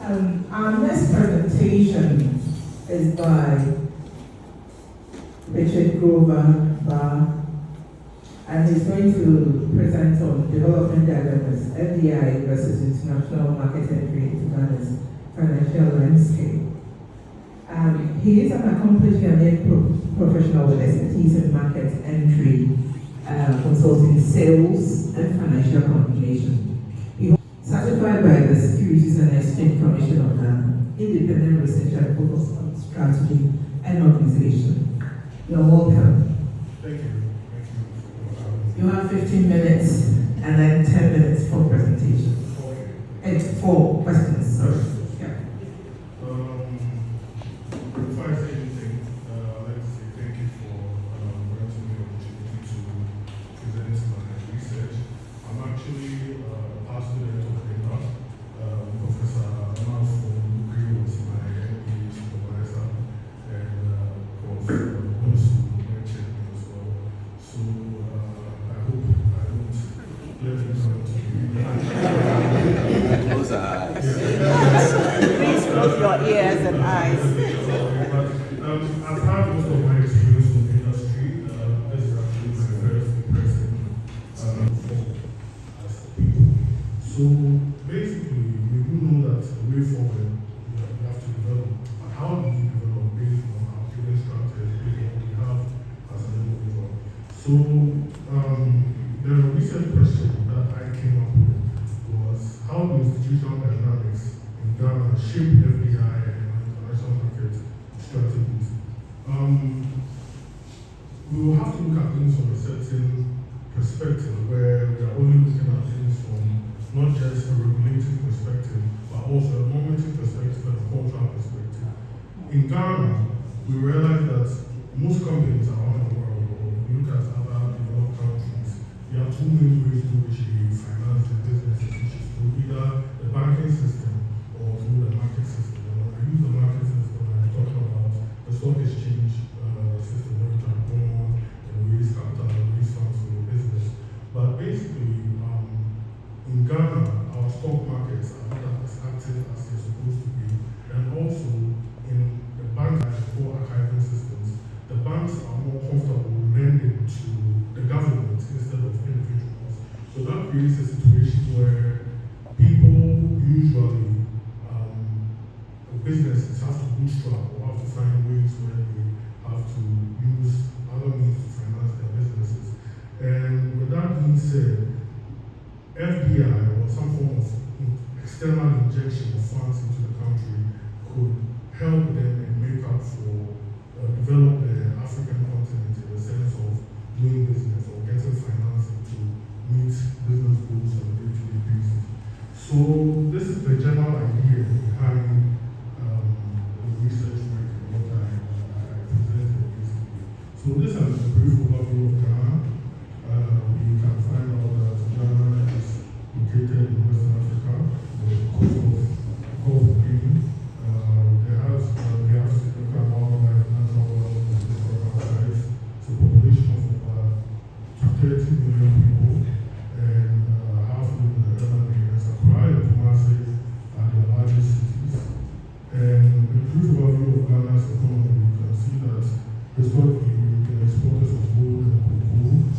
Our next presentation is by Richard Grover Barr, and he's going to present on development dilemmas, FDI versus international market entry into Ghana's financial landscape. He is an accomplished Ghanaian professional with expertise in market entry, consulting, sales, and financial coordination. Certified by the Securities and Exchange Commission of Ghana, independent researcher focused on strategy and organization. You're welcome. Thank you. You have 15 minutes and then 10 minutes for presentation. Okay. And for questions, sorry. Yeah. Before I say anything, I'd like to say thank you for granting me the opportunity to present my research. I'm actually a past student of Gimpa. Professor Samuelson was my MBA supervisor, and Prof. Bonsu mentioned me as well. So I hope I don't let him come to you. Close our eyes. Please close your ears and eyes. I've had most of my experience in the industry. This is actually my first impressive as people. So basically, we do know that the way forward, you have to develop. But how do you develop based on our given strategy, based on what we have as an individual? So the recent question that I came up with was how do institutional dynamics in Ghana shape FDI and international market strategies? We will have to look at things from a certain perspective where we are only looking at things from not just a regulative perspective, but also a normative perspective and a cultural perspective. In Ghana, we realize that most companies around the world, or we look at other developed countries, there are two main ways through which they finance their businesses, which is through either the banking system or through the market system. And when I use the market system, I'm talking about the stock exchange system where you can go on and raise capital and raise funds for your business. But basically, in Ghana, our stock markets are not as active as they're supposed to be. And also, in the bank core archiving systems, the banks are more comfortable lending to the government instead of individuals. So that creates a situation where people usually, businesses have to bootstrap or have to find ways where they have to use other means to finance their businesses. And with that being said, FDI or some form of external injection of funds into the country could help them and make up for, develop the African continent in the sense of doing business or getting financing to meet business goals on a day-to-day basis. So this is the general idea behind the research work and what I presented basically. So this is a brief overview of Ghana. You can find out that Ghana is located in Western Africa, the coast of Guinea. We have significant wildlife, natural wealth, and historical sites. It's a population of about 30 million people, and half live in the urban areas. Accra and Kumasi are the largest cities. And a brief overview of Ghana's economy, you can see that historically we've been exporters of gold and cocoa.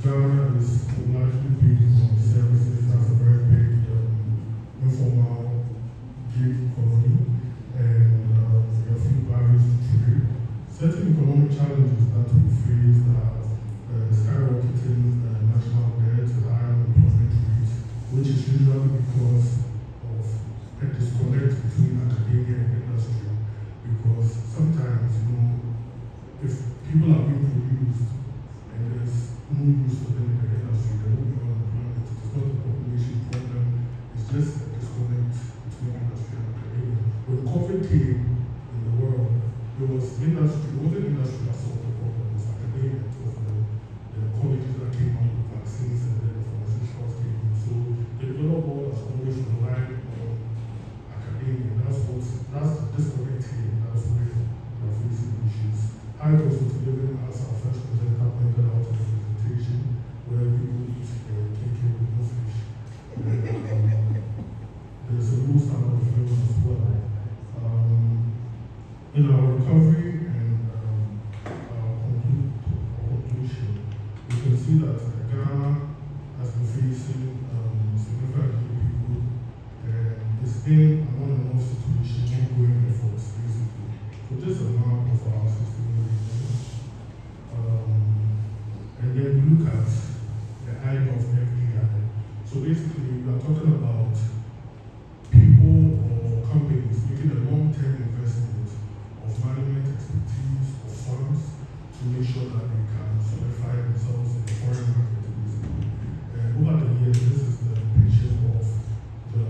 Ghana is largely based on services. That's a very big informal gig economy, and there are a few barriers to trade. Certain economic challenges that we face are skyrocketing national debt, high unemployment rates, which is usually because of a disconnect between academia and industry. Because sometimes, if people are being produced and there's no use for them in the industry, there will be unemployment. It's not a population problem, it's just a disconnect between industry and academia. When COVID came in the world, there was industry, it wasn't industry that solved the problem, it was academia, it was the colleges that came out with vaccines and then the pharmaceuticals came in. So the developed world has always relied on academia. That's the disconnect here, that's where we are facing issues. High cost of living, as our first presenter pointed out in the presentation, where people eat cake with no fish. There's a low standard of living as well. is in an on and off situation, ongoing efforts, basically. So this is a map of our sustainable development. And then we look at the idea of FDI. So basically, we are talking about people or companies making a long-term investment of management expertise or funds to make sure that they can solidify themselves in the foreign market, basically. And over the years, this is the picture of the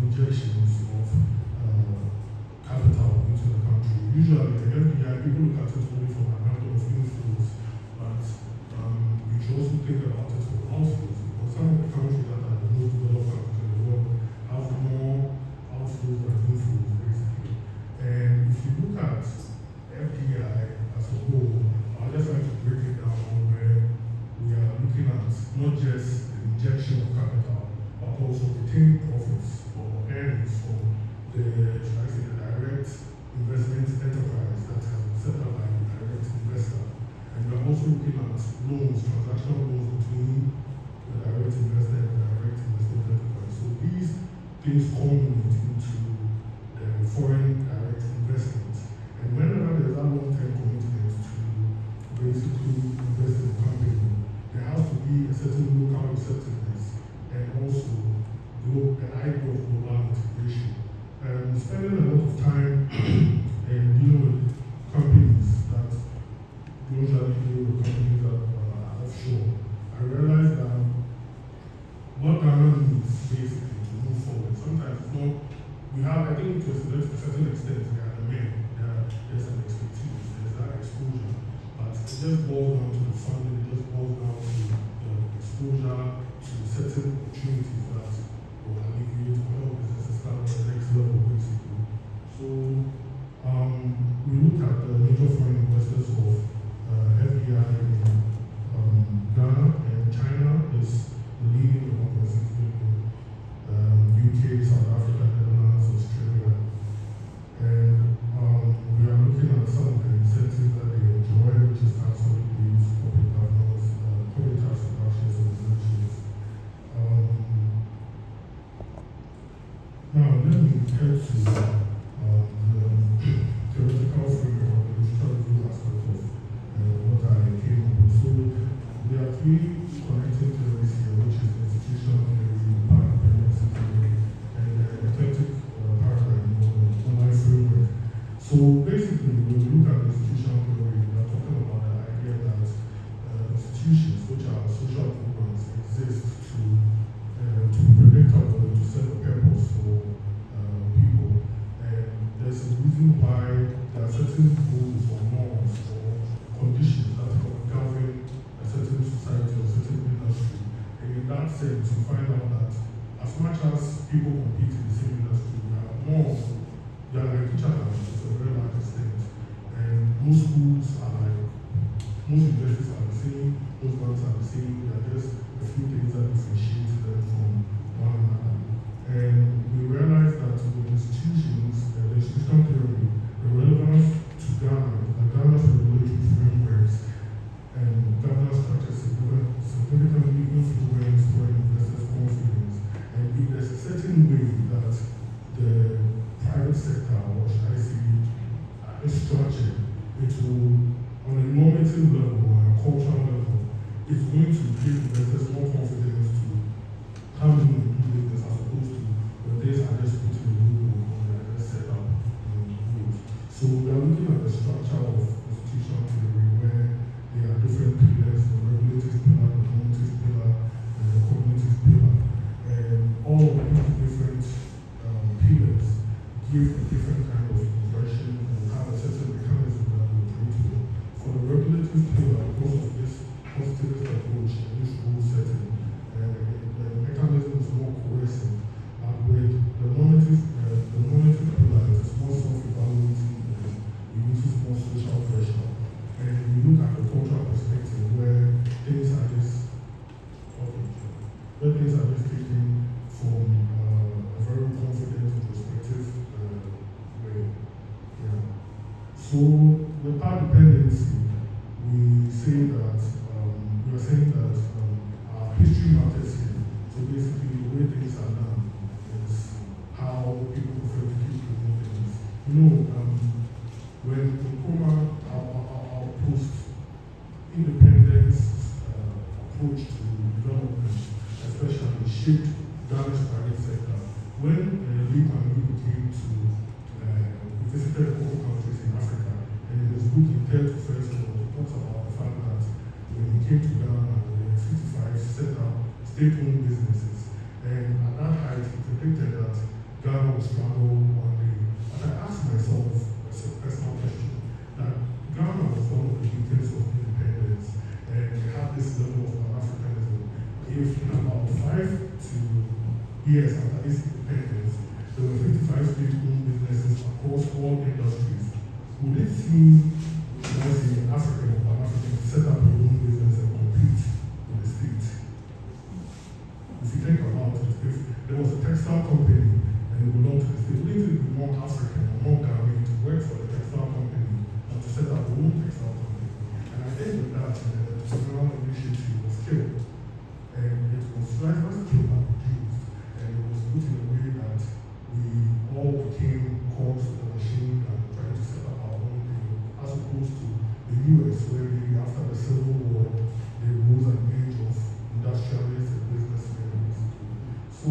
injections of capital into the country. Usually, the FDI, people look at it only from an angle of inflows, but we should also think about it from outflows, because some of the countries that are the most developed countries in the world have more outflows than inflows, basically. And if you look at FDI as a whole, I'd just like to break it down where we are looking at not just the injection of capital, but also retained profits or earnings from the, should I say, the direct investment enterprise that has been set up by the direct investor. And we are also looking at loans, transactional loans between the direct investor and the direct investment enterprise. So these things culminate into the foreign direct investment. And whenever there's that long-term commitment to basically invest in a company, there has to be a certain local acceptance and also the idea of global integration. Spending a lot of time dealing with companies that usually deal with companies that are offshore, I realized that what Ghana needs basically to move forward, sometimes it's not, we have, I think to a certain extent, we are the men, there's an expertise, there's that exposure, but it just boils down to the funding, it just boils down to the exposure to certain opportunities that will alleviate oil businesses start at the next level, basically. So, we looked at the major foreign investors of FDI in Ghana, and China is the leading 1.6 billion, UK, South Africa, Netherlands, Australia, and we are looking at some of the incentives that they enjoy, which is tax holidays, corporate governance, corporate tax reductions, and exemptions. Now, let me get to the theoretical framework or the historical aspect of what I came up with. So, there are three connecting theories here, which is the institutional theory, the power dependency theory, and the eclectic paradigm or the online framework. So, basically, when we look at the institutional theory, we are talking about the idea that institutions, which are social programs, exist to be predictable and to serve a purpose for people. And there's a reason why there are certain rules or norms or conditions that govern a certain society or certain industry. And in that sense, you find out that as much as people compete in the same industry, they are like each other to a very large extent. And most schools are like, most universities are the same, most banks are the same, there are just a few things that differentiate them from one another. And we realize that with institutions, the institutional theory, the relevance to Ghana, the Ghana's regulatory frameworks and governance structures significantly influence foreign investors' confidence. And if there's a certain way that the private sector, or should I say, is structured, it will, on a normative level, on a cultural level, it's going to give investors more confidence to come in and do business as opposed to when these are just put in the rule or they are just set up rules. So we are looking at the structure of institutional theory where there are different pillars, the regulative pillar, the normative pillar, and the cognitive pillar. And all of these different pillars give a different kind of impression and have a certain mechanism that we operate with. For the regulative pillar, because of this positivist approach and this rule setting, the mechanism is more coercive. And with the normative pillar is more self-evaluating and it uses more social pressure. And we look at the cultural perspective where things are just taken from a very confident perspective way. Yeah. So the power dependency, we are saying that our history matters here. So basically, the way things are done is when Nkrumah, our post-independence approach to development, especially shaped Ghana's private sector, when Lee Kuan Yew came to visited all countries in Africa, and in his book in Third to First World, he talks about the fact that when he came to Ghana, the 55 set up state-owned businesses, and at that height, he predicted that Ghana would struggle one day. But I asked myself as a personal question that Ghana was one of the beacons of independence, and it had this level of Pan-Africanism. If in about 5 years after its independence, there were 55 state-owned businesses across all industries, would it seem, as an African or Pan-African, to set up your own business and compete with the state? If you think about it, if there was a textile company and it belonged to the state, wouldn't it be more African or more Ghanaian to work for the textile company than to set up your own textile company? And I think with that, the federal initiative was killed. And it was like it was killed but reduced. And it was put in a way that we all became cogs of the machine and tried to set up our own thing, as opposed to the US, where maybe after the Civil War, there was an age of industrialists and businessmen. So,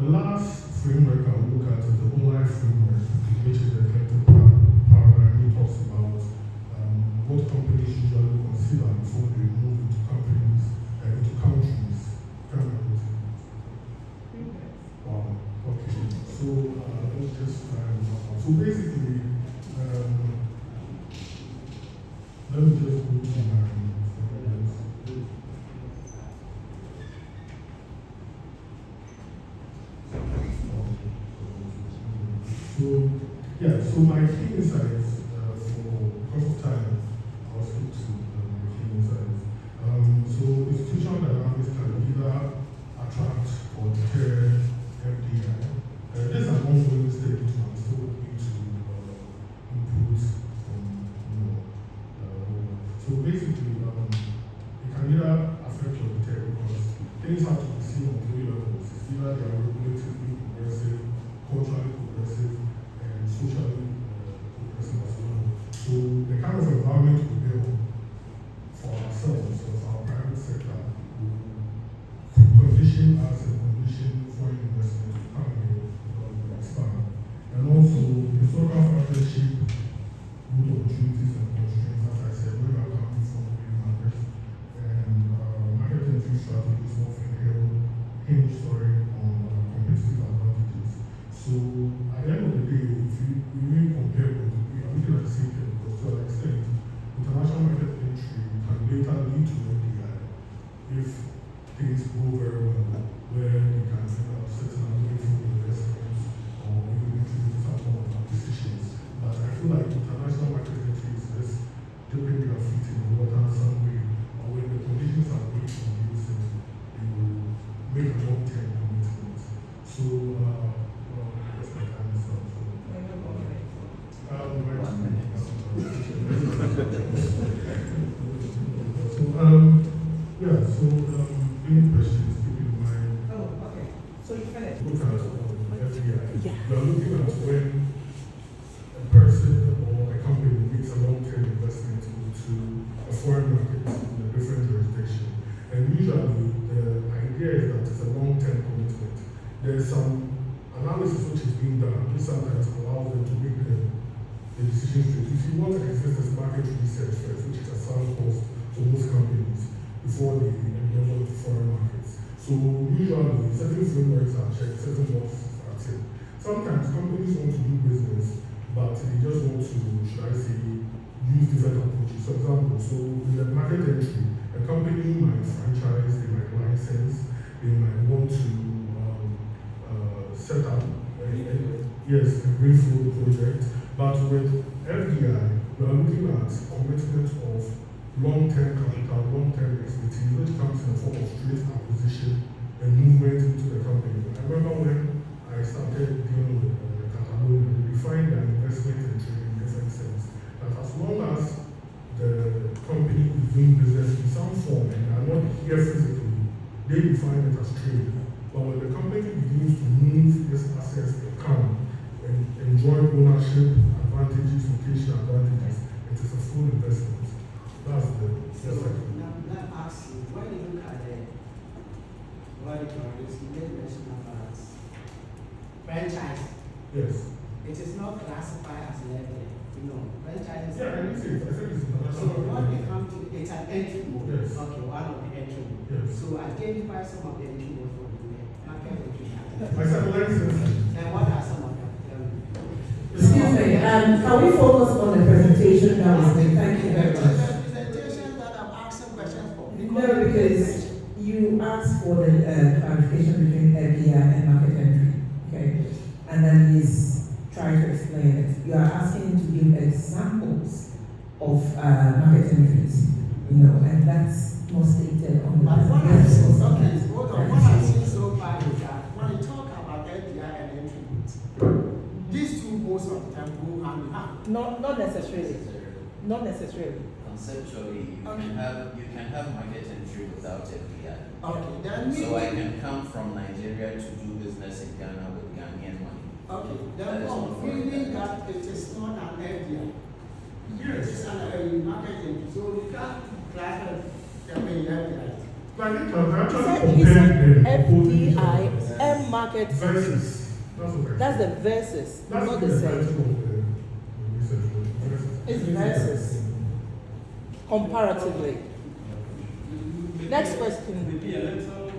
the last framework I will look at is the whole life framework, which is the collective paradigm. It talks about what companies usually consider before they move into companies, into countries. Wow, okay. So, let's just try and talk about. So basically, let me just go to my so my key insights because of time, I'll speak to my key insights. So institutional dynamics can either attract or deter FDI. There's an ongoing study to I'm still looking to input from, so basically, it can either affect or deter because things have to be seen on 3 levels. It's either they are regulatively progressive, culturally progressive, and socially progressive as well. So the kind of environment we build for ourselves, as our private sector, will condition us and condition foreign investment to come here and expand. And also, historical factors shape good opportunities and constraints, as I said, where we are coming from in markets. And market entry strategies often hinge on competitive advantages. So at the end of the day, if you remain compared with, we are looking at the same thing because to an extent, international market entry can later lead to FDI if things go very well, where they can set up certain meaningful investments or even introduce some form of acquisitions. But I feel like international market entry is just dipping their feet in the water in some way, or when the conditions are great conducive, they will make a long-term commitment. So, that's my time is up. Any questions, keep in mind. Oh, okay. So you finished. Look at FDI. Yeah. We are looking at when a person or a company makes a long-term investment into a foreign market in a different jurisdiction. And usually, the idea is that it's a long-term commitment. There's some analysis which is being done, which sometimes allows them to make the decision straight. If you want to exist as market research first, which is a sound cost for most companies, before they endeavor to foreign markets. So usually, certain frameworks are checked, certain boxes are ticked. Sometimes companies want to do business, but they just want to, should I say, use different approaches. For example, so with the market entry, a company might franchise, they might license, they might want to set up a greenfield project. But with FDI, we are looking at commitment of long-term capital, long-term expertise, which comes in the form of straight acquisition and movement into the company. I remember when I started dealing with Catalonia, we defined an investment and trade in different sense. That as long as the company is doing business in some form and are not here physically, they define it as trade. But when the company begins to move its assets and come, ask you, when you look at what you made mention about franchise, Yes. it is not classified as an FDI. Franchise is. Yeah, I said it's not. So what we come to, it's an entry mode. Yes. Okay, one of the entry mode. Yes. So identify some of the entry mode for you. Market entry. I said license. And what are some of them? Excuse me, can we focus on the presentation that was made? Thank you very much. The presentation that I'm asking questions for. No, because you asked for the clarification between FDI and market entry, okay? And then he's trying to explain it. You are asking him to give examples of market entries, and that's more stated on the But what I've seen, presentation. okay, hold on. What I've seen so far is that when you talk about FDI and entry modes, these two most of the time go hand in hand. Not necessarily. Not necessarily. Conceptually, you can have market entry without FDI. Okay, then So I can come from Nigeria to do business in Ghana with Ghanaian money. okay, That then is not for meaning that. that it is not an FDI. It is Yes. an market entry. So you can't classify them in FDI. But I think I've actually He said compared the FDI and market entry. versus. That's what I That's said. the versus, That's not the the title same. of the research. It's versus. Comparatively. Next question. Maybe a little,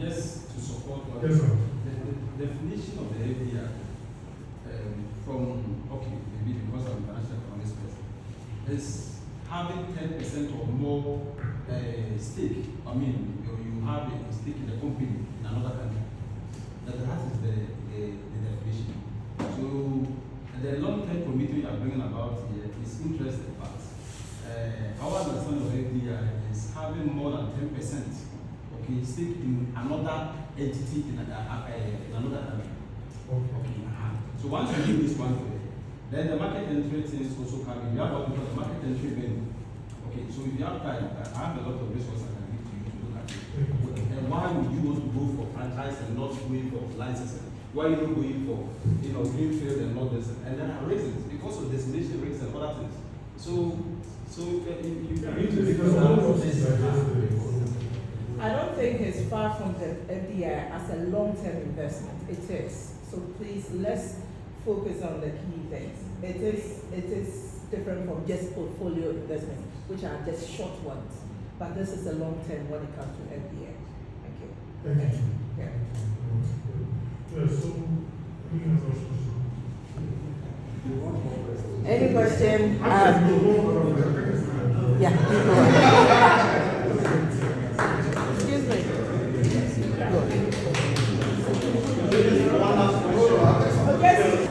just to support what Yes, sir. the definition of the API from, okay, maybe because I'm a financial economics person, is having 10% or more stake. I mean, you have a stake in a company in another country. That is the definition. So the long-term commitment you are bringing about here is interesting, but our understanding of FDI is having more than 10%, okay, stake in another entity in another country. Okay. So once you give this one, then the market entry things also come in. You have what we call the market entry venue. Okay, so if you have time, I have a lot of resources I can give to you to look at it. And why would you want to go for franchise and not going for licensing? Why are you not going for greenfield and all this? And there are reasons because of destination rates and other things. So you need to Because figure all out of these are just I don't think it's far from the FDI as a long-term investment. It is. So please, let's focus on the key things. It is different from just portfolio investments, which are just short ones. But this is a long-term when it comes to FDI. Thank you. Thank you. Yeah. Yeah, so, any other questions? Any question? Yeah. Excuse me. Go.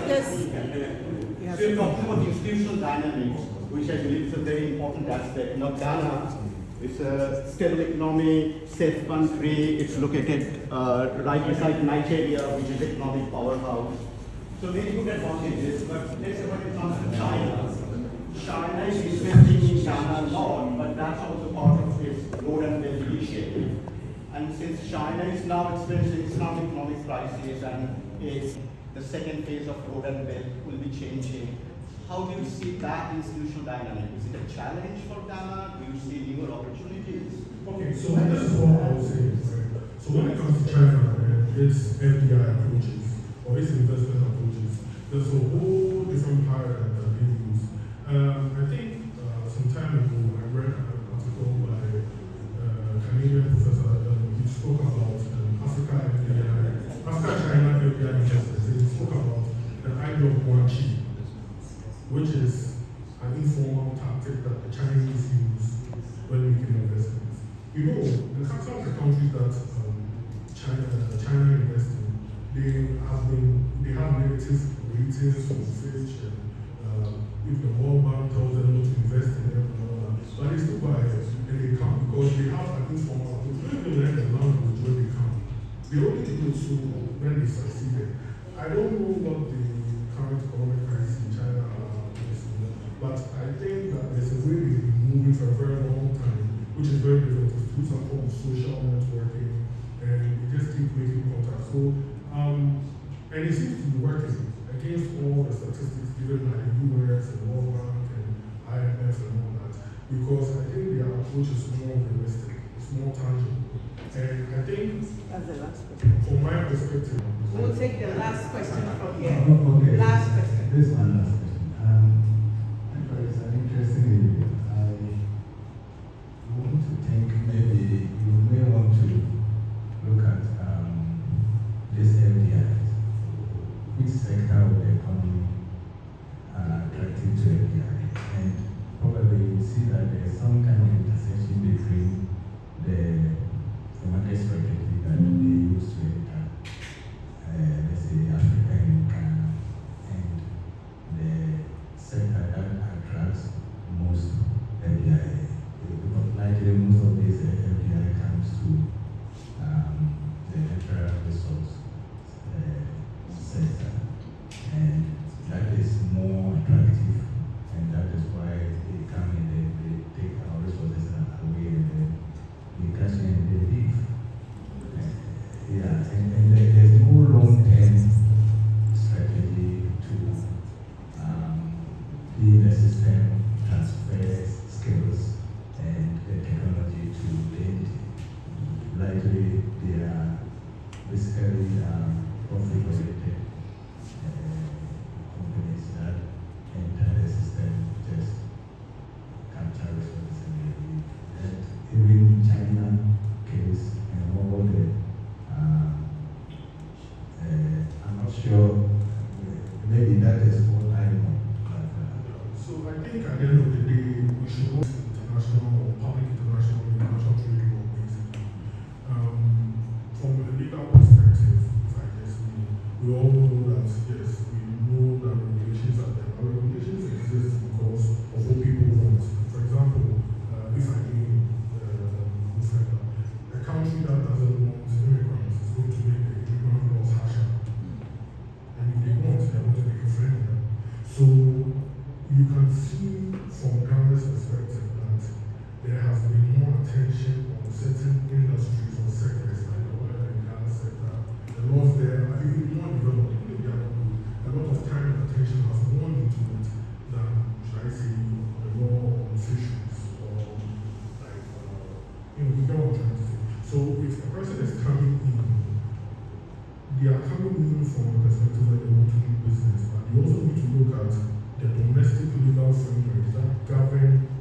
Yes. So you're talking about institutional dynamics, which I believe is a very important aspect. Now, Ghana is a stable economy, safe country. It's located right beside Nigeria, which is an economic powerhouse. So very good advantages. But let's say when it comes to China, China is investing in Ghana a lot, but that's also part of its road and rail initiative. And since China is now experiencing economic crisis and it's the second phase of road and rail will be changing, how do you see that institutional dynamic? Is it a challenge for Ghana? Do you see newer opportunities? Okay, so this is what I was saying, right? So when it comes to China and its FDI approaches, or its investment approaches, there's a whole different paradigm that they use. I think some time ago I read an article by a Canadian professor who spoke about Africa-China FDI investments. He spoke about the idea of one chi, which is an informal tactic that the Chinese use when making investments. In some of the countries that China invests in, they have negative ratings from Fitch, and if the World Bank tells them not to invest in them and all that, but they still buy it and they come because they have an informal approach. When they learn the language when they come, they only do it so when they succeeded. I don't know what the current economic crisis in China is, but I think that there's a way they've been moving for a very long time, which is very different. It's through some form of social networking, and they just keep making contact. So, and it seems to be working against all the statistics given by the US and World Bank and IMF and all that, because I think their approach is more realistic. it's more tangible. And I think, That's the last question. from my perspective, We'll take the last question from here. Okay. Last question. This one last question. Actually, it's an interesting area. I want to think maybe you may want to look at this FDI. Which sector of the economy are attractive to FDI? And probably you see that there's some kind of intersection between the market strategy that they use to enter, let's say, Africa and Ghana, and the sector that attracts most FDI. Because likely most of this FDI comes to the natural resource sector, and that is more attractive, and that is why they come in, they take our resources away, and then we catch them and they leave. Yeah, and there's no long-term strategy to be in the system, transfer skills and the technology to the entity. Likely they are basically profit-oriented companies that enter the system, just capture resources and they leave. And even China case and all the I'm not sure, maybe that is what I know. so I think at the end of the day, we should go to international or public international trade law basically. From a legal perspective, if I guess we all know that yes, we know that regulations are there, but regulations exist because of what people want. For example, if I name a country that doesn't want immigrants is going to make the immigrant laws harsher. And if they want, they're going to make it friendlier. So you can see from Ghana's perspective that there has been more attention on certain industries or sectors like the oil and gas sector. The laws there are even more developed, even if they are not good. A lot of time and attention has gone into it than, should I say, the law on fisheries or like, you know what I'm trying to say. So if a person is coming in, they are coming in from a perspective that they want to do business, but they also need to look at the domestic legal frameworks that govern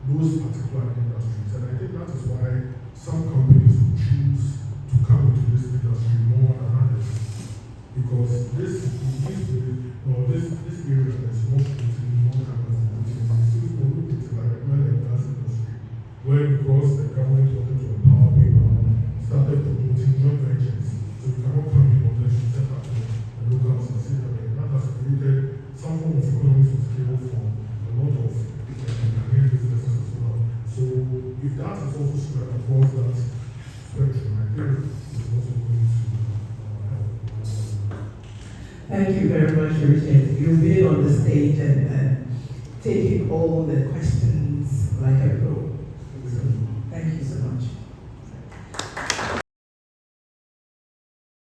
those particular industries. And I think that is why some companies will choose to come into this industry more than others. Because this area is more scrutiny, more cameras and opportunities. So it's look at like the oil and gas industry, where because the government wanted to empower people, started promoting joint ventures. So you cannot come in unless you set up a local subsidiary. That has created some form of economies of scale for a lot of Ghanaian businesses as well. So if that is also spread across that spectrum, I think it's also going to help. Thank you very much, Richard. You've been on the stage and taking all the questions like a pro.